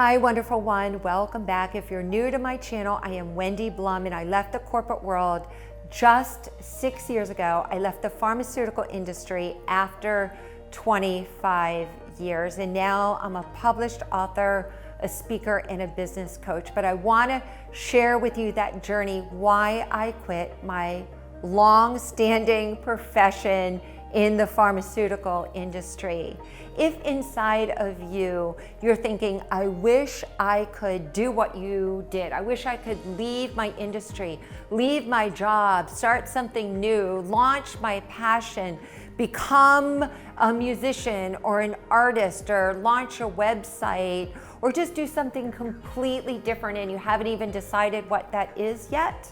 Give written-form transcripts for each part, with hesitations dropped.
Hi, wonderful one. Welcome back. If you're new to my channel, I am Wendi Blum, and I left the corporate world just 6 years ago. I left the pharmaceutical industry after 25 years, and now I'm a published author, a speaker, and a business coach. But I want to share with you that journey, why I quit my long-standing profession in the pharmaceutical industry. If inside of you, you're thinking, I wish I could do what you did. I wish I could leave my industry, leave my job, start something new, launch my passion, become a musician or an artist, or launch a website, or just do something completely different and you haven't even decided what that is yet,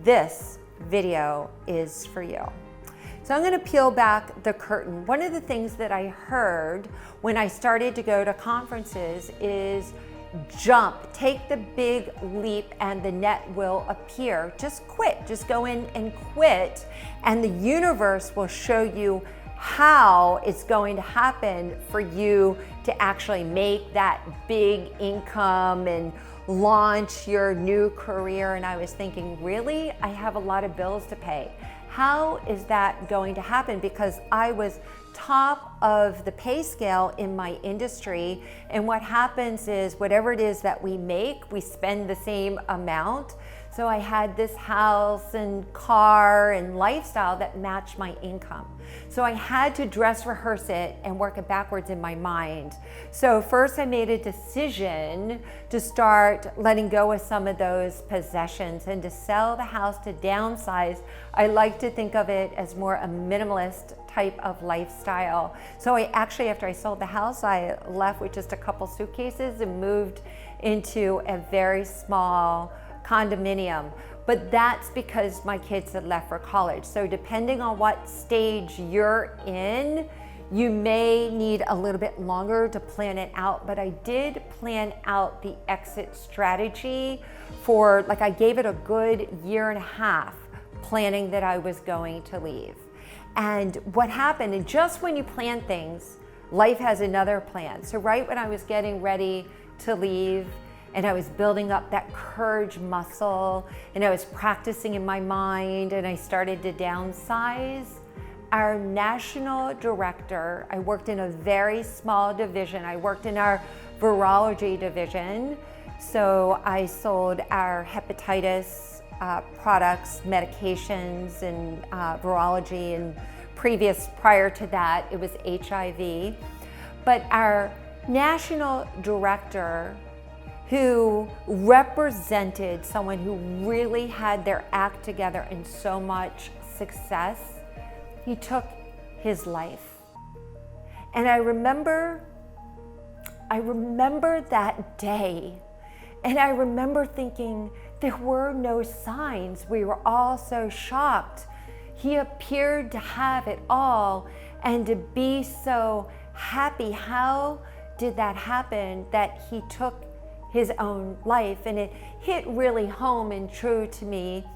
this video is for you. So I'm going to peel back the curtain. One of the things that I heard when I started to go to conferences is jump, take the big leap and the net will appear. Just quit, just go in and quit, and the universe will show you how it's going to happen for you to actually make that big income and launch your new career. And I was thinking, really? I have a lot of bills to pay. How is that going to happen? Because I was top of the pay scale in my industry, and what happens is whatever it is that we make, we spend the same amount. So I had this house and car and lifestyle that matched my income. So I had to dress rehearse it and work it backwards in my mind. So first I made a decision to start letting go of some of those possessions and to sell the house, to downsize. I like to think of it as more a minimalist type of lifestyle. So I actually, after I sold the house, I left with just a couple suitcases and moved into a very small condominium. But that's because my kids had left for college. So depending on what stage you're in, you may need a little bit longer to plan it out. But I did plan out the exit strategy for, like, I gave it a good year and a half planning that I was going to leave. And what happened, and just when you plan things, life has another plan. So right when I was getting ready to leave, and I was building up that courage muscle, and I was practicing in my mind, and I started to downsize, our national director, I worked in a very small division. I worked in our virology division. So I sold our hepatitis products, medications, and virology, and prior to that, it was HIV. But our national director, who represented someone who really had their act together and so much success, he took his life. And I remember that day, and I remember thinking, there were no signs. We were all so shocked. He appeared to have it all and to be so happy. How did that happen, that he took his own life? And it hit really home and true to me,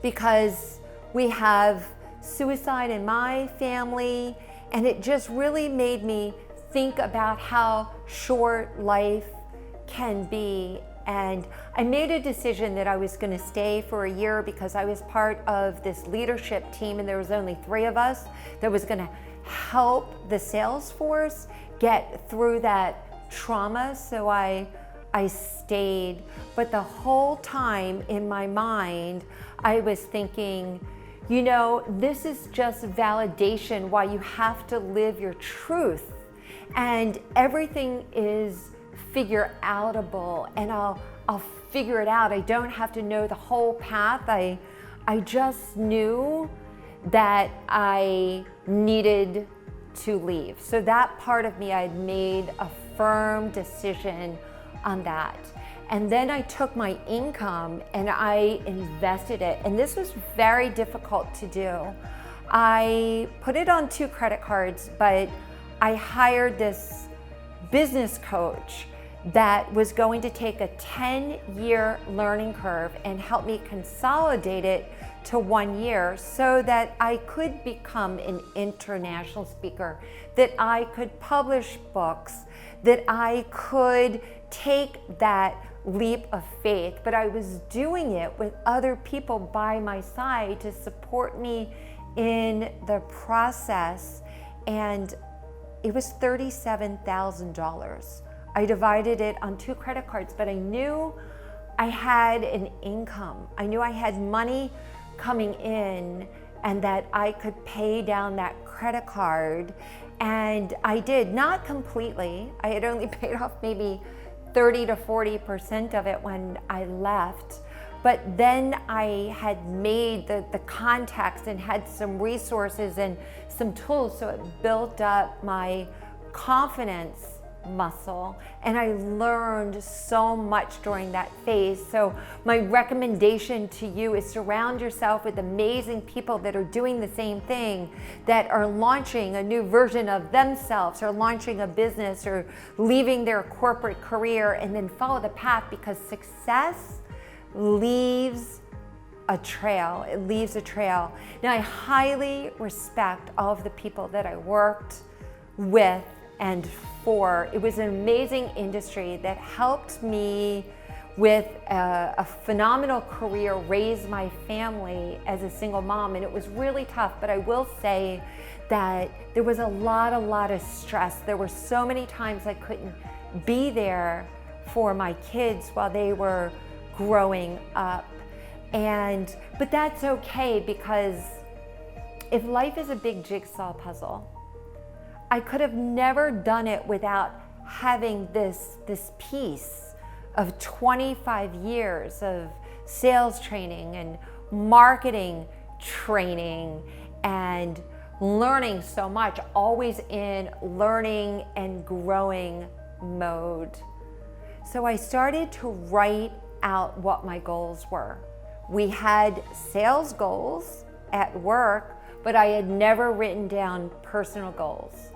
because we have suicide in my family, and it just really made me think about how short life can be. And I made a decision that I was going to stay for a year, because I was part of this leadership team, and there was only 3 of us that was going to help the sales force get through that trauma. So I stayed, but the whole time in my mind, I was thinking, you know, this is just validation why you have to live your truth, and everything is figure outable, and I'll figure it out. I don't have to know the whole path. I just knew that I needed to leave. So that part of me, I had made a firm decision on that. And then I took my income and I invested it. And this was very difficult to do. I put it on 2 credit cards, but I hired this business coach that was going to take a 10-year learning curve and help me consolidate it to 1 year so that I could become an international speaker, that I could publish books, that I could take that leap of faith. But I was doing it with other people by my side to support me in the process. And it was $37,000. I divided it on 2 credit cards, but I knew I had an income. I knew I had money coming in and that I could pay down that credit card. And I did, not completely. I had only paid off maybe 30 to 40% of it when I left. But then I had made the contacts and had some resources and some tools, so it built up my confidence muscle, and I learned so much during that phase. So my recommendation to you is surround yourself with amazing people that are doing the same thing, that are launching a new version of themselves, or launching a business, or leaving their corporate career, and then follow the path, because success leaves a trail. It leaves a trail. Now, I highly respect all of the people that I worked with and for. It was an amazing industry that helped me with a phenomenal career, raise my family as a single mom, and it was really tough. But I will say that there was a lot of stress. There were so many times I couldn't be there for my kids while they were growing up. But that's okay, because if life is a big jigsaw puzzle, I could have never done it without having this piece of 25 years of sales training and marketing training and learning so much, always in learning and growing mode. So I started to write out what my goals were. We had sales goals at work, but I had never written down personal goals.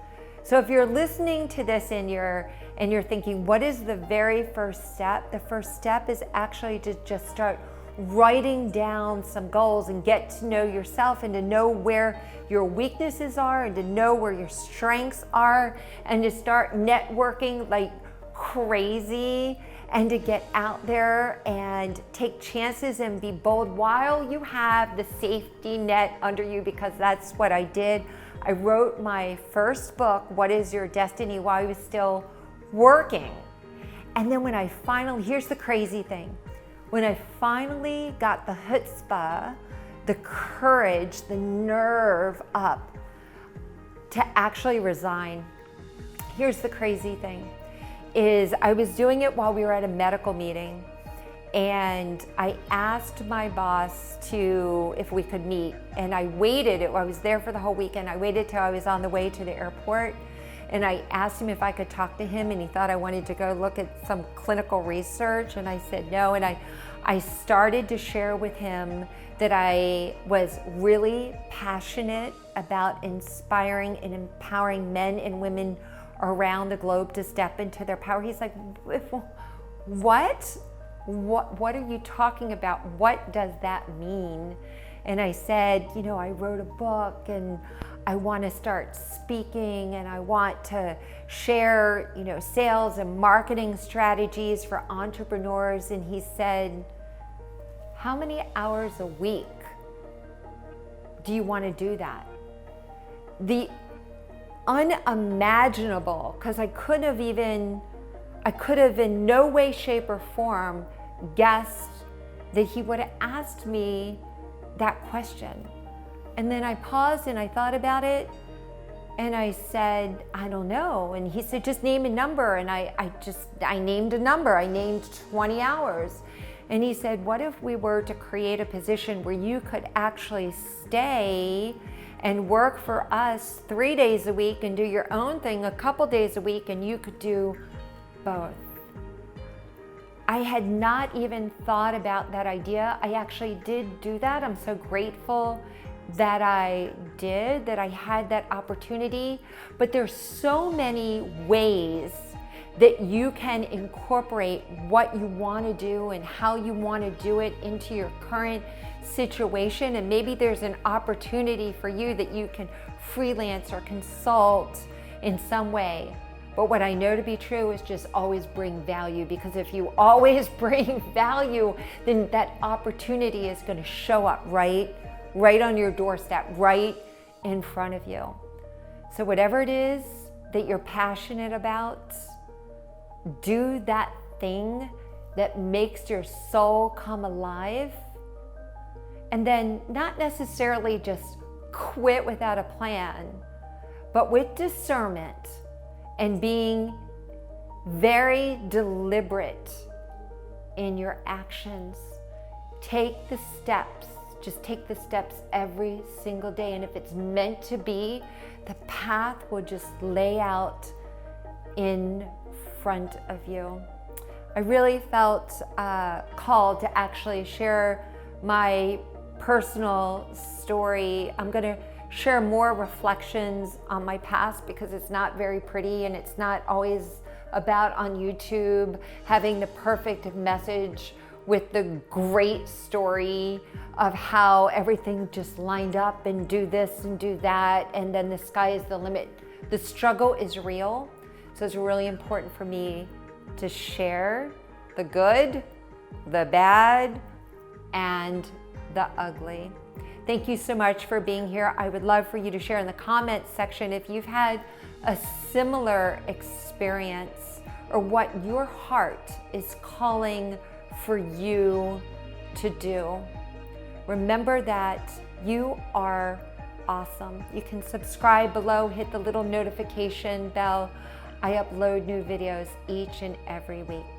So if you're listening to this and you're thinking, what is the very first step? The first step is actually to just start writing down some goals and get to know yourself, and to know where your weaknesses are, and to know where your strengths are, and to start networking like crazy, and to get out there and take chances and be bold while you have the safety net under you, because that's what I did. I wrote my first book, What is Your Destiny, while I was still working. And then when I finally, here's the crazy thing, when I finally got the chutzpah, the courage, the nerve up to actually resign, here's the crazy thing, is I was doing it while we were at a medical meeting, and I asked my boss if we could meet, and I waited. I was there for the whole weekend. I waited till I was on the way to the airport, and I asked him if I could talk to him, and he thought I wanted to go look at some clinical research, and I said no. And I started to share with him that I was really passionate about inspiring and empowering men and women around the globe to step into their power. He's like, what are you talking about? What does that mean? And I said, I wrote a book, and I want to start speaking, and I want to share, sales and marketing strategies for entrepreneurs. And he said, how many hours a week do you want to do that? The unimaginable, because I could have in no way, shape, or form guessed that he would have asked me that question. And then I paused and I thought about it, and I said, I don't know. And he said, just name a number. And I named a number. I named 20 hours. And he said, what if we were to create a position where you could actually stay and work for us 3 days a week and do your own thing a couple days a week, and you could do both? I had not even thought about that idea. I actually did do that. I'm so grateful that I did, that I had that opportunity. But there's so many ways that you can incorporate what you want to do and how you want to do it into your current situation, and maybe there's an opportunity for you that you can freelance or consult in some way. But what I know to be true is just always bring value, because if you always bring value, then that opportunity is going to show up right on your doorstep, right in front of you. So whatever it is that you're passionate about, do that thing that makes your soul come alive, and then not necessarily just quit without a plan, but with discernment and being very deliberate in your actions. Take the steps. Just take the steps every single day. And if it's meant to be, the path will just lay out in front of you. I really felt called to actually share my personal story. I'm going to share more reflections on my past, because it's not very pretty, and it's not always about on YouTube having the perfect message with the great story of how everything just lined up and do this and do that, and then the sky is the limit. The struggle is real, so it's really important for me to share the good, the bad, and the ugly. Thank you so much for being here. I would love for you to share in the comments section if you've had a similar experience, or what your heart is calling for you to do. Remember that you are awesome. You can subscribe below, hit the little notification bell. I upload new videos each and every week.